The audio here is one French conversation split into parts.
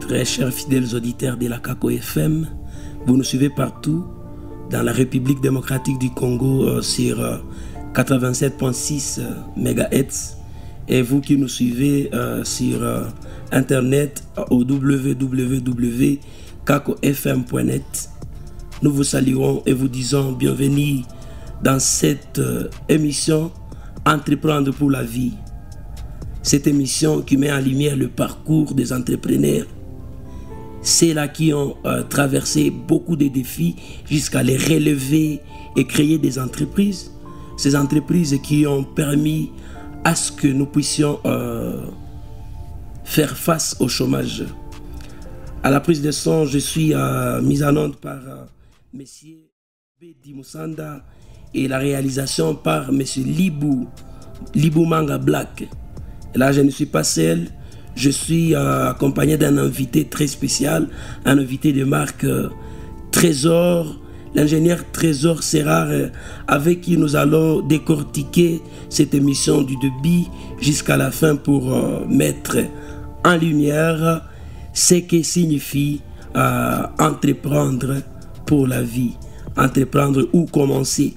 Très chers fidèles auditeurs de la CACO FM, vous nous suivez partout dans la République démocratique du Congo sur 87.6 MHz et vous qui nous suivez sur internet au www.cacofm.net. Nous vous saluons et vous disons bienvenue dans cette émission Entreprendre pour la vie. Cette émission qui met en lumière le parcours des entrepreneurs, ceux-là qui ont traversé beaucoup de défis jusqu'à les relever et créer des entreprises. Ces entreprises qui ont permis à ce que nous puissions faire face au chômage. À la prise de son, je suis mise en onde par Monsieur Bedi Moussanda et la réalisation par Monsieur Libou Manga Black. Et là, je ne suis pas seul, je suis accompagné d'un invité très spécial, un invité de marque Trésor, l'ingénieur Trésor Serrar, avec qui nous allons décortiquer cette émission du début jusqu'à la fin pour mettre en lumière ce que signifie entreprendre pour la vie, entreprendre ou commencer.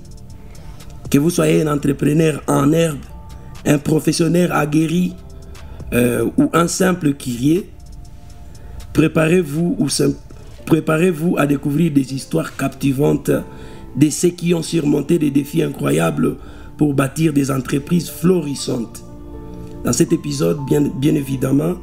Que vous soyez un entrepreneur en herbe, un professionnel aguerri ou un simple quirier, préparez-vous à découvrir des histoires captivantes de ceux qui ont surmonté des défis incroyables pour bâtir des entreprises florissantes. Dans cet épisode, bien évidemment,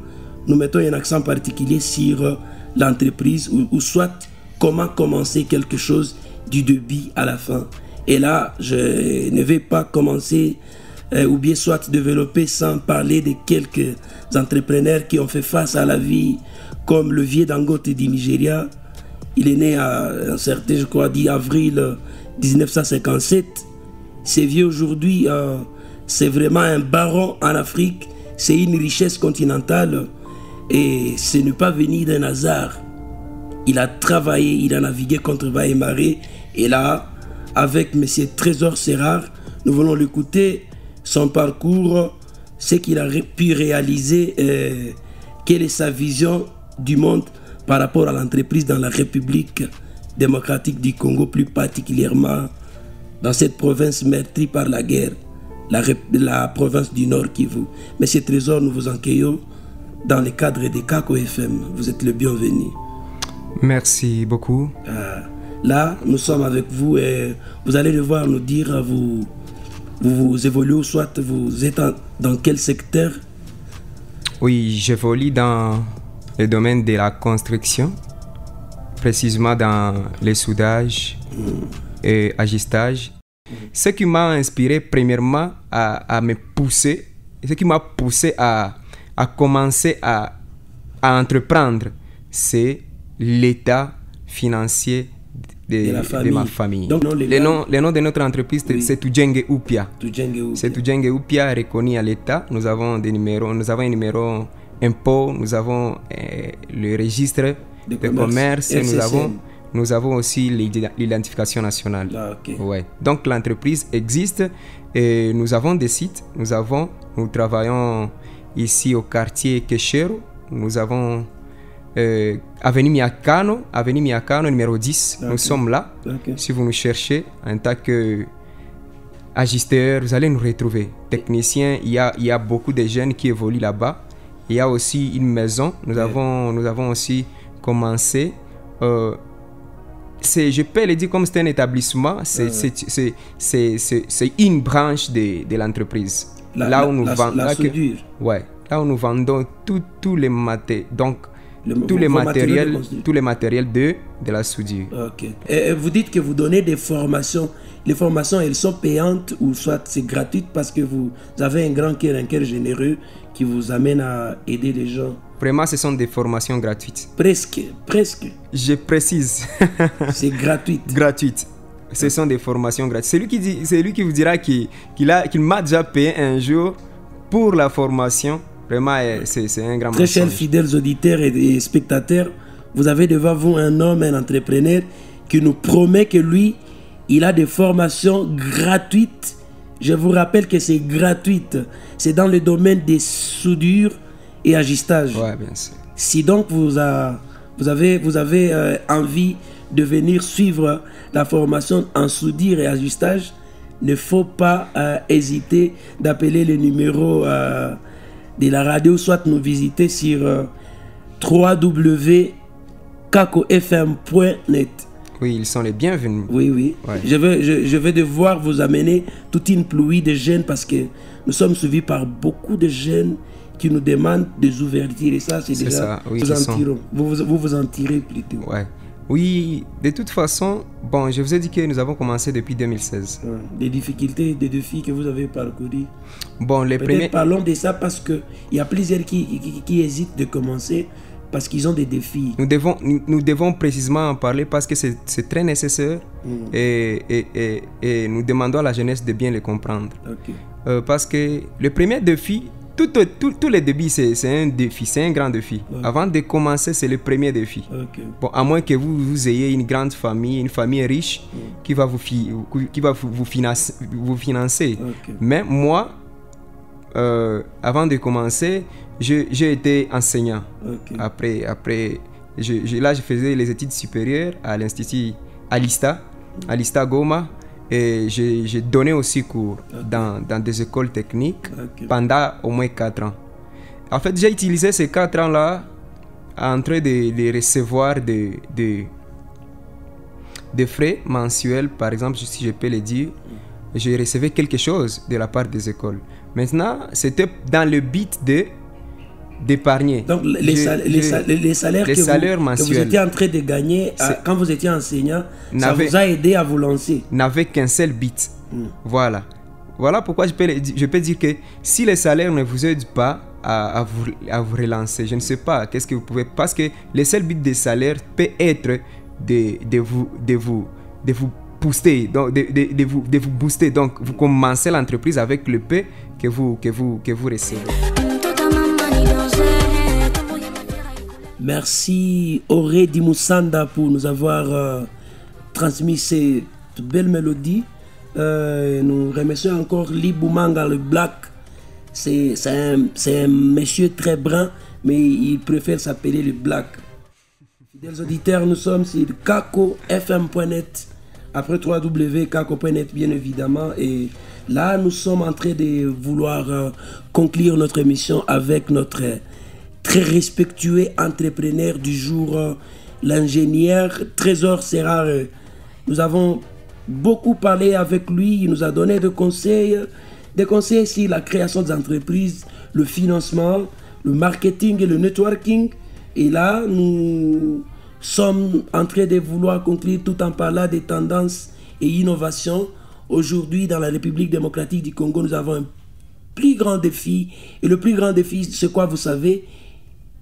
nous mettons un accent particulier sur l'entreprise ou soit comment commencer quelque chose du début à la fin. Et là, je ne vais pas commencer ou bien soit développer sans parler de quelques entrepreneurs qui ont fait face à la vie, comme le vieux Dangote du Nigeria. Il est né à un certain, je crois, 10 avril 1957. Ce vieux aujourd'hui, c'est vraiment un baron en Afrique. C'est une richesse continentale et ce n'est pas venu d'un hasard. Il a travaillé, il a navigué contre vents et marées. Et là, avec M. Trésor Serrar, nous voulons l'écouter, son parcours, ce qu'il a pu réaliser, quelle est sa vision du monde par rapport à l'entreprise dans la République démocratique du Congo, plus particulièrement dans cette province meurtrie par la guerre, la province du Nord Kivu. Monsieur Trésor, nous vous accueillons dans le cadre de CACO FM. Vous êtes le bienvenu. Merci beaucoup. Là, nous sommes avec vous et vous allez devoir nous dire, vous évoluez, soit vous êtes dans quel secteur? Oui, j'évolue dans le domaine de la construction, précisément dans les soudages et agistage. Ce qui m'a inspiré premièrement à me pousser, ce qui m'a poussé à commencer à entreprendre, c'est l'état financier de ma famille. Donc, le nom de notre entreprise, oui, c'est Tujenge Upia. C'est Tujenge Upia reconnu à l'État. Nous avons un numéro impôt, nous avons le registre de commerce, nous avons aussi l'identification nationale. Okay. Ouais. Donc l'entreprise existe et nous avons des sites. Nous travaillons ici au quartier Keshero. Nous avons Avenue Miakano numéro 10. Okay. Nous sommes là. Okay. Si vous nous cherchez en tant qu'agisteur, vous allez nous retrouver. Technicien, il y a beaucoup de jeunes qui évoluent là-bas. Il y a aussi une maison. Nous avons aussi commencé. Je peux le dire comme c'est un établissement. C'est une branche de l'entreprise. Là où nous vendons tous les matériels. Donc tous les matériels de la soudure. Okay. Et vous dites que vous donnez des formations. Les formations, elles sont payantes ou soit c'est gratuit parce que vous avez un cœur généreux qui vous amène à aider les gens. Vraiment, ce sont des formations gratuites. Presque. Je précise. C'est gratuit. Gratuite. Ce sont des formations gratuites. C'est lui qui vous dira qu'il m'a déjà payé un jour pour la formation. Vraiment, c'est un grand mensonge. Très chers fidèles auditeurs et spectateurs, vous avez devant vous un homme, un entrepreneur qui nous promet que lui, il a des formations gratuites. Je vous rappelle que c'est gratuit. C'est dans le domaine des soudures et agistage. Ouais, bien sûr. Si donc vous avez envie de venir suivre la formation en soudure et ajustage, ne faut pas hésiter d'appeler le numéro de la radio, soit nous visiter sur www.kakofm.net. Oui, ils sont les bienvenus. Oui, oui. Ouais. Je vais devoir vous amener toute une pluie de jeunes parce que nous sommes suivis par beaucoup de jeunes qui nous demandent des ouvertures. Et ça, c'est déjà... Ça, oui, vous en tirez plutôt. Ouais. Oui, de toute façon, bon, je vous ai dit que nous avons commencé depuis 2016. Des difficultés, des défis que vous avez parcourus. Bon, les premiers... Parlons de ça parce qu'il y a plusieurs qui hésitent de commencer parce qu'ils ont des défis. Nous devons précisément en parler parce que c'est très nécessaire et nous demandons à la jeunesse de bien les comprendre. Okay. Parce que le premier défi, tous les débuts, c'est un défi, c'est un grand défi. Okay. Avant de commencer, c'est le premier défi. Okay. Bon, à moins que vous ayez une grande famille, une famille riche qui va vous financer. Okay. Mais moi, avant de commencer, j'ai été enseignant. Okay. Après là, je faisais les études supérieures à l'Institut Alista Goma. Et j'ai donné aussi cours dans des écoles techniques pendant au moins 4 ans. En fait, j'ai utilisé ces 4 ans-là en train de recevoir des frais mensuels, par exemple, si je peux le dire. Je recevais quelque chose de la part des écoles. Maintenant, c'était dans le but d'épargner. Donc, les salaires que vous étiez en train de gagner quand vous étiez enseignant, ça vous a aidé à vous lancer. N'avait qu'un seul but. Voilà pourquoi je peux dire que si les salaires ne vous aident pas à vous relancer, je ne sais pas, qu'est-ce que vous pouvez... Parce que le seul but des salaires peut être de vous booster, donc de vous booster. Donc, vous commencez l'entreprise avec le peu que vous recevez. Merci Auré Dimoussanda pour nous avoir transmis cette belle mélodie. Nous remercions encore Libou Manga le Black. C'est un monsieur très brun, mais il préfère s'appeler le Black. Fidèles auditeurs, nous sommes sur kakofm.net. Après www.kako.net bien évidemment. Et là, nous sommes en train de vouloir conclure notre émission avec notre très respectueux entrepreneur du jour, l'ingénieur Trésor Serrare. Nous avons beaucoup parlé avec lui, il nous a donné des conseils sur la création des entreprises, le financement, le marketing et le networking. Et là, nous sommes en train de vouloir conclure tout en parlant des tendances et innovations. Aujourd'hui, dans la République démocratique du Congo, nous avons un plus grand défi. Et le plus grand défi, c'est quoi, vous savez?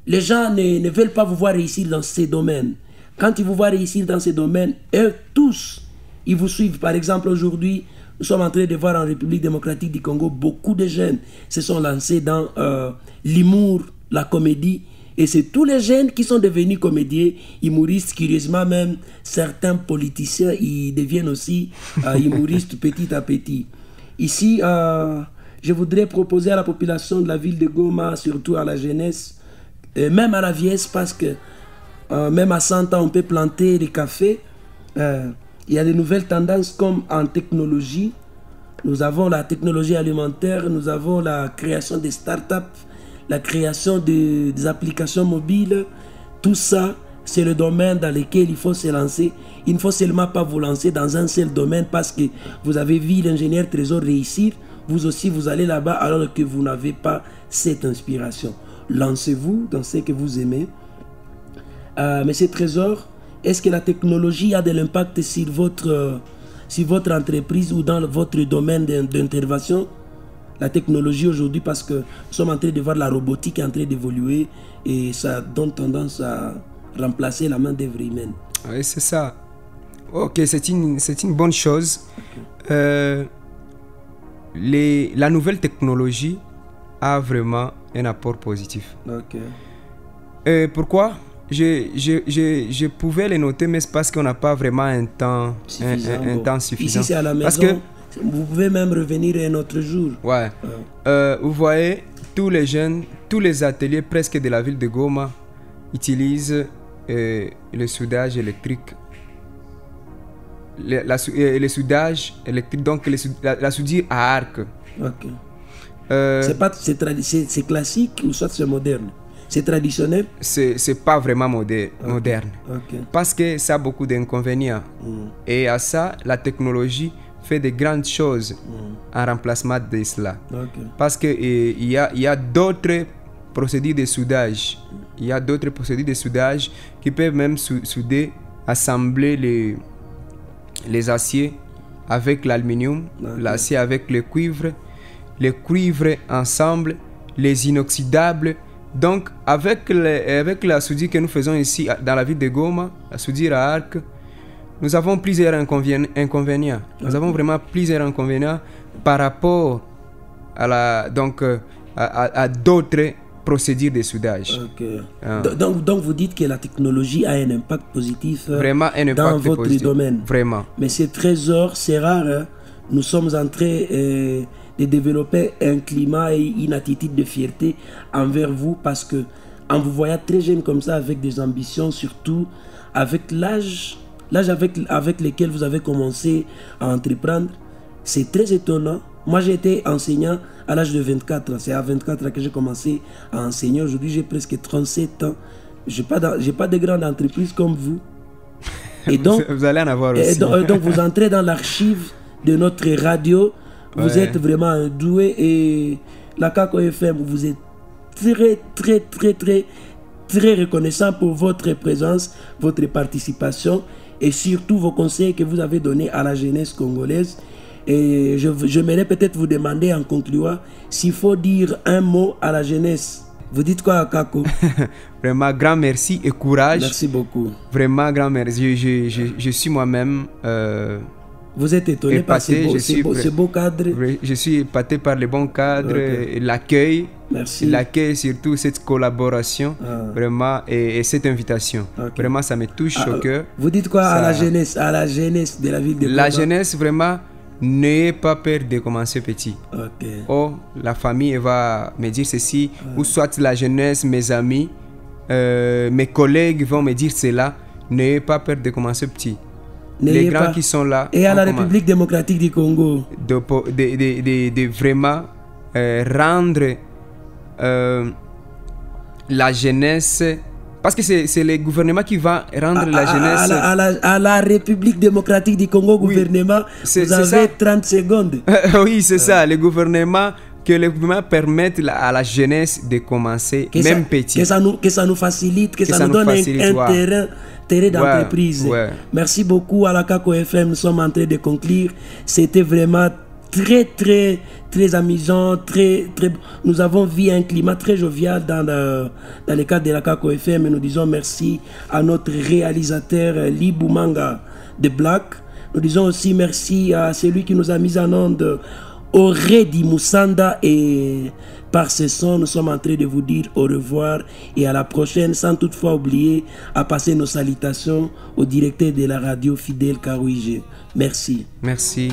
Les gens ne veulent pas vous voir réussir dans ces domaines. Quand ils vous voient réussir dans ces domaines, eux tous, ils vous suivent. Par exemple, aujourd'hui, nous sommes en train de voir en République démocratique du Congo, beaucoup de jeunes se sont lancés dans l'humour, la comédie. Et c'est tous les jeunes qui sont devenus comédiens, humoristes. Curieusement même, certains politiciens, ils deviennent aussi humoristes petit à petit. Ici, je voudrais proposer à la population de la ville de Goma, surtout à la jeunesse, même à la vieillesse, parce que même à 100 ans, on peut planter des cafés. Il y a de nouvelles tendances comme en technologie. Nous avons la technologie alimentaire, nous avons la création des startups, la création des applications mobiles. Tout ça, c'est le domaine dans lequel il faut se lancer. Il ne faut seulement pas vous lancer dans un seul domaine parce que vous avez vu l'ingénieur Trésor réussir. Vous aussi, vous allez là-bas alors que vous n'avez pas cette inspiration. Lancez-vous dans ce que vous aimez. Monsieur Trésor, est-ce que la technologie a de l'impact sur votre entreprise ou dans votre domaine d'intervention? La technologie aujourd'hui, parce que nous sommes en train de voir la robotique en train d'évoluer et ça donne tendance à remplacer la main-d'œuvre humaine. Oui, c'est ça. Ok, c'est une bonne chose. Okay. La nouvelle technologie a vraiment un apport positif. Ok. Pourquoi? Je pouvais les noter, mais c'est parce qu'on n'a pas vraiment un temps suffisant. Ici, c'est à la maison. Parce que vous pouvez même revenir un autre jour. Ouais. Vous voyez, tous les jeunes, tous les ateliers presque de la ville de Goma utilise le soudage électrique. Le soudage électrique, donc la soudure à arc. Ok. C'est classique ou soit c'est moderne? C'est traditionnel? C'est pas vraiment moderne. Okay. Parce que ça a beaucoup d'inconvénients. Et à ça, la technologie fait de grandes choses en remplacement de cela. Okay. Parce qu'il y a d'autres procédures de soudage. Il y a d'autres procédures de soudage qui peuvent même souder, assembler les aciers avec l'aluminium, okay, l'acier avec le cuivre ensemble, les inoxydables. Donc, avec la soudure que nous faisons ici dans la ville de Goma, la soudure à arc, nous avons plusieurs inconvénients. Okay. Nous avons vraiment plusieurs inconvénients par rapport à d'autres procédures de soudage. Okay. Donc, vous dites que la technologie a un impact positif vraiment un impact dans votre positif. domaine. Vraiment. Mais c'est trésor, c'est rare. Hein? Nous sommes en train de développer un climat et une attitude de fierté envers vous parce que en vous voyant très jeune comme ça, avec des ambitions, surtout avec l'âge avec lequel vous avez commencé à entreprendre, c'est très étonnant. Moi, j'ai été enseignant à l'âge de 24 ans. C'est à 24 ans que j'ai commencé à enseigner. Aujourd'hui, j'ai presque 37 ans. Je n'ai pas de grande entreprise comme vous. Et donc, vous allez en avoir aussi. Donc, vous entrez dans l'archive de notre radio. Vous êtes vraiment doué. Et la CACO FM, vous êtes très reconnaissant pour votre présence, votre participation et surtout vos conseils que vous avez donnés à la jeunesse congolaise. Et je m'aimerais peut-être vous demander en concluant s'il faut dire un mot à la jeunesse. Vous dites quoi à Kako? Vraiment grand merci et courage. Merci beaucoup. Vraiment grand merci. Je suis moi-même vous êtes étonné par ce beau cadre? Je suis épaté par les bons cadres, l'accueil. Merci. L'accueil, surtout cette collaboration, vraiment, et cette invitation. Okay. Vraiment, ça me touche au cœur. Vous dites quoi à la jeunesse de la ville de Goma? La jeunesse, vraiment, n'ayez pas peur de commencer petit. Okay. Oh, la famille va me dire ceci, ou soit la jeunesse, mes amis, mes collègues vont me dire cela. N'ayez pas peur de commencer petit. Les grands qui sont là. Et à la République démocratique du Congo. De vraiment rendre la jeunesse. Parce que c'est le gouvernement qui va rendre la jeunesse. À la République démocratique du Congo, gouvernement, vous avez 30 secondes. Oui, c'est ça. Le gouvernement. Que le gouvernement permette à la jeunesse de commencer, même petit. Que ça nous facilite, que ça nous donne un terrain d'entreprise. Merci beaucoup à la CACO FM. Nous sommes en train de conclure. C'était vraiment très amusant. Nous avons vu un climat très jovial dans le cadre de la CACO FM. Et nous disons merci à notre réalisateur Libou Manga de Black. Nous disons aussi merci à celui qui nous a mis en onde, Aurédi Moussanda, et par ce son, nous sommes en train de vous dire au revoir et à la prochaine, sans toutefois oublier à passer nos salutations au directeur de la radio Fidèle Karouige. Merci. Merci.